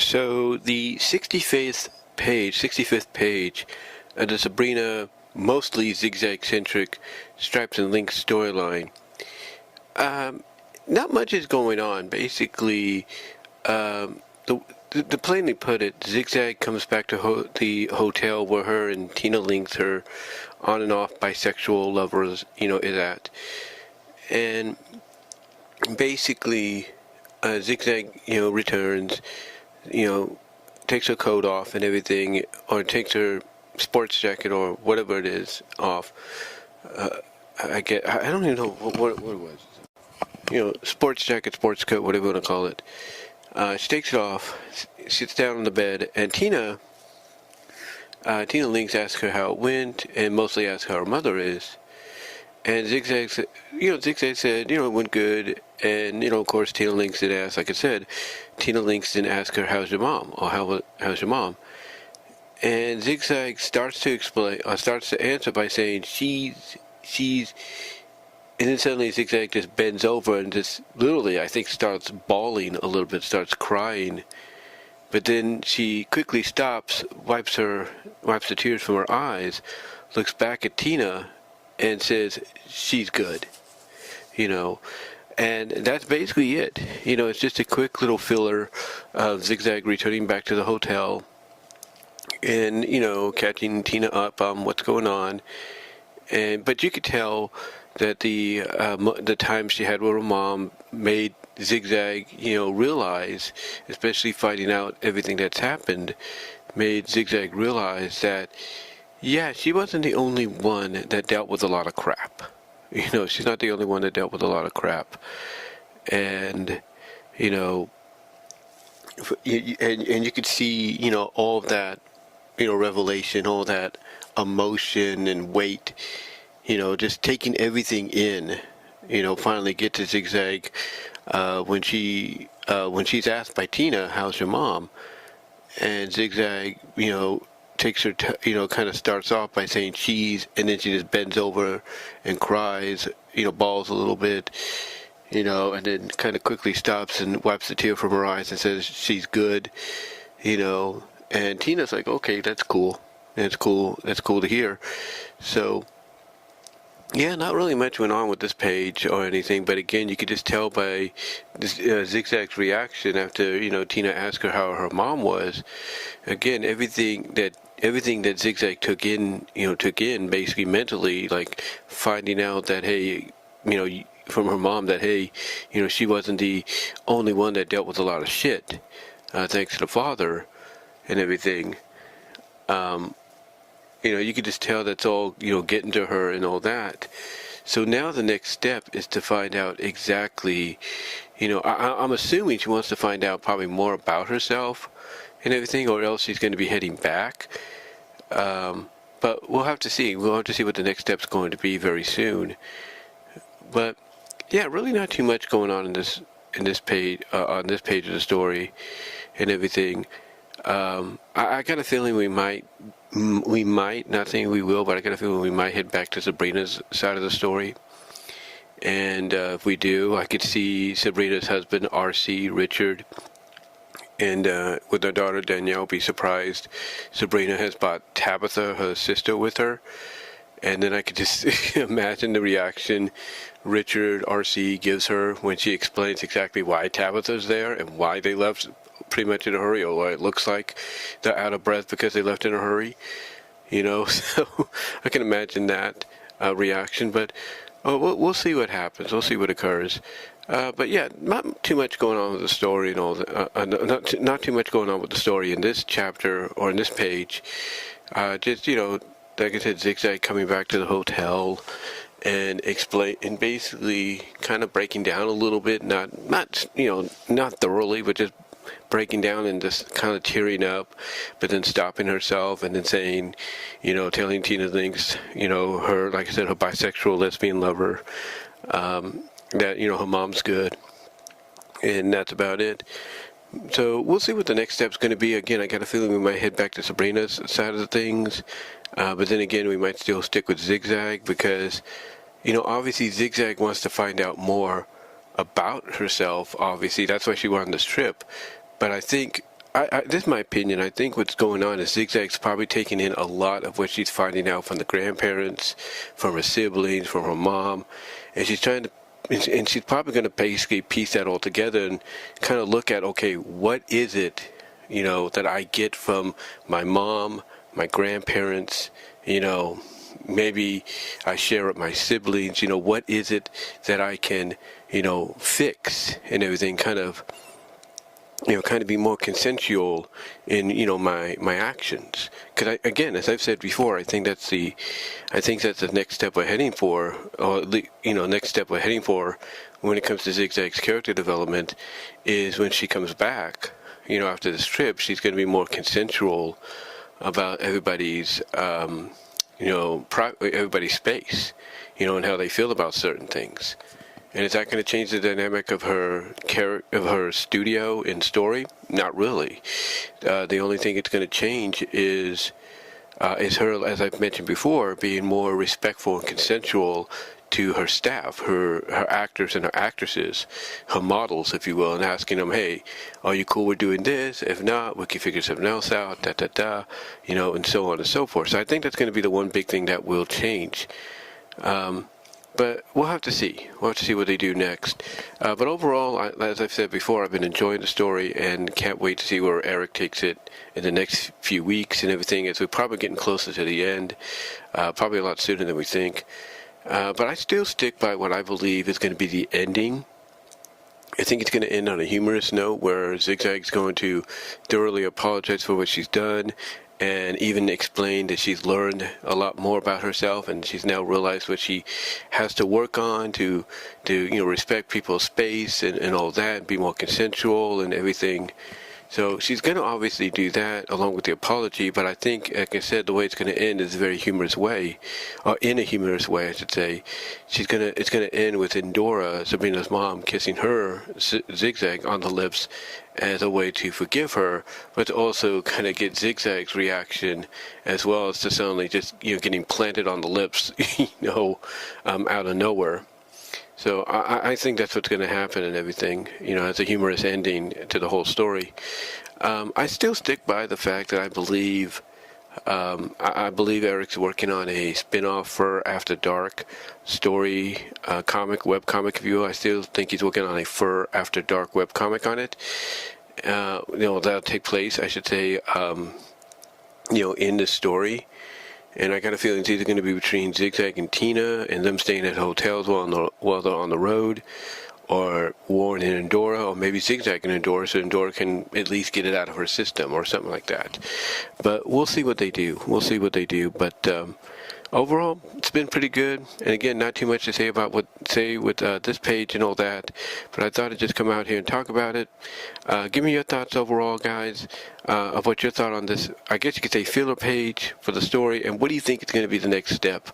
So the 65th page of the Sabrina, mostly zigzag-centric stripes and links storyline. Not much is going on. Basically, to plainly put it, ZigZag comes back to the hotel where her and Tina Links, her on and off bisexual lovers, is at. And basically, ZigZag, returns, takes her coat off and everything, or takes her sports jacket or whatever it is off. I don't even know what it was. Sports jacket, sports coat, whatever you want to call it. She takes it off, sits down on the bed, and Tina Links asks her how it went, and mostly asks how her mother is. And Zigzag said, it went good. And, of course, Tina Links did ask, like I said, Tina Links didn't ask her, how's your mom? Or how's your mom? And Zigzag starts to answer by saying, she's, and then suddenly Zigzag just bends over and just literally, I think, starts bawling a little bit, starts crying. But then she quickly stops, wipes the tears from her eyes, looks back at Tina, and says, she's good. And that's basically it. It's just a quick little filler of Zigzag returning back to the hotel and, catching Tina up on what's going on. But you could tell that the time she had with her mom made Zigzag, realize, especially finding out everything that's happened, made Zigzag realize that, yeah, she wasn't the only one that dealt with a lot of crap. She's not the only one that dealt with a lot of crap. And, and you could see, all of that, revelation, all that emotion and weight, just taking everything in, finally get to Zigzag when she's asked by Tina, how's your mom? And Zigzag, takes her, kind of starts off by saying she's, and then she just bends over and cries, bawls a little bit, and then kind of quickly stops and wipes the tear from her eyes and says she's good, and Tina's like, okay, that's cool. That's cool to hear. So, yeah, not really much went on with this page or anything, but again, you could just tell by this, Zigzag's reaction after, Tina asked her how her mom was. Again, everything that Zigzag took in basically mentally, like finding out that, hey, from her mom that, hey, she wasn't the only one that dealt with a lot of shit, thanks to the father and everything. You could just tell that's all, getting to her and all that. So now the next step is to find out exactly, I'm assuming she wants to find out probably more about herself and everything, or else she's going to be heading back. But we'll have to see. We'll have to see what the next step's going to be very soon. But yeah, really not too much going on in this page, on this page of the story and everything. I got a feeling we might, not saying we will, but I got a feeling we might head back to Sabrina's side of the story. And if we do, I could see Sabrina's husband, R.C. Richard, and with their daughter Danielle, be surprised Sabrina has brought Tabitha, her sister, with her. And then I could just imagine the reaction Richard, R.C. gives her when she explains exactly why Tabitha's there and why they left pretty much in a hurry, or why it looks like they're out of breath because they left in a hurry. So I can imagine that reaction. But we'll see what happens. We'll see what occurs. But yeah, not too much going on with the story and all that. Not too much going on with the story in this chapter or in this page. Just like I said, Zigzag coming back to the hotel and basically kind of breaking down a little bit, not thoroughly, but just breaking down and just kind of tearing up, but then stopping herself and then saying, telling Tina Links, her, like I said, her bisexual lesbian lover, that, her mom's good. And that's about it. So we'll see what the next step's going to be. Again, I got a feeling we might head back to Sabrina's side of the things. But then again, we might still stick with ZigZag because, obviously ZigZag wants to find out more about herself. Obviously, that's why she went on this trip. But I think this is my opinion. I think what's going on is ZigZag's probably taking in a lot of what she's finding out from the grandparents, from her siblings, from her mom, and she's trying to, and she's probably going to basically piece that all together and kind of look at, okay, what is it, that I get from my mom, my grandparents, maybe I share with my siblings, what is it that I can, fix and everything, kind of be more consensual in, my actions. Because again, as I've said before, I think that's the next step we're heading for, or next step we're heading for when it comes to ZigZag's character development, is when she comes back, after this trip, she's going to be more consensual about everybody's, everybody's space, and how they feel about certain things. And is that going to change the dynamic of her studio and story? Not really. The only thing it's going to change is her, as I've mentioned before, being more respectful and consensual to her staff, her actors and her actresses, her models, if you will, and asking them, hey, are you cool with doing this? If not, we can figure something else out, and so on and so forth. So I think that's going to be the one big thing that will change. But we'll have to see. We'll have to see what they do next. But overall, as I've said before, I've been enjoying the story and can't wait to see where Eric takes it in the next few weeks and everything, as we're probably getting closer to the end, probably a lot sooner than we think. But I still stick by what I believe is going to be the ending. I think it's going to end on a humorous note where ZigZag's going to thoroughly apologize for what she's done, and even explain that she's learned a lot more about herself, and she's now realized what she has to work on to respect people's space and all that, and be more consensual and everything. So she's going to obviously do that along with the apology, but I think, like I said, the way it's going to end is a very humorous way, or in a humorous way, I should say. It's going to end with Endora, Sabrina's mom, kissing her, ZigZag, on the lips as a way to forgive her, but to also kind of get ZigZag's reaction, as well as to suddenly just getting planted on the lips, out of nowhere. So I think that's what's going to happen and everything, as a humorous ending to the whole story. I still stick by the fact that I believe Eric's working on a spin-off for After Dark story, webcomic, if you will. I still think he's working on a Fur After Dark webcomic on it. That'll take place, I should say, in the story. And I got a feeling it's either going to be between Zig and Tina and them staying at hotels while they're on the road, or Warren and Endora, or maybe ZigZag and Endora, so Endora can at least get it out of her system or something like that. But we'll see what they do. But overall, it's been pretty good. And again, not too much to say about with this page and all that. But I thought I'd just come out here and talk about it. Give me your thoughts overall, guys, of what your thought on this, I guess you could say, filler page for the story. And what do you think is going to be the next step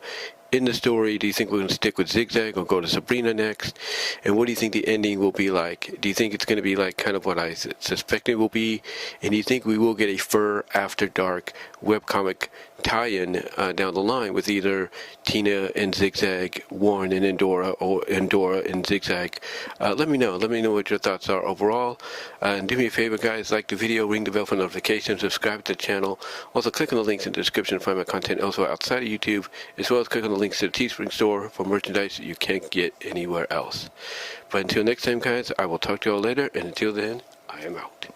in the story? Do you think we're going to stick with ZigZag or go to Sabrina next? And what do you think the ending will be like? Do you think it's going to be like kind of what I suspect it will be? And do you think we will get a Fur After Dark webcomic tie-in down the line with either Tina and ZigZag, Warren and Endora, or Endora and ZigZag? Let me know what your thoughts are overall. And do me a favor, guys, like the video, ring the bell for notifications, subscribe to the channel. Also, click on the links in the description to find my content elsewhere outside of YouTube, as well as click on the links to the Teespring store for merchandise that you can't get anywhere else. But until next time, guys, I will talk to you all later, and until then, I am out.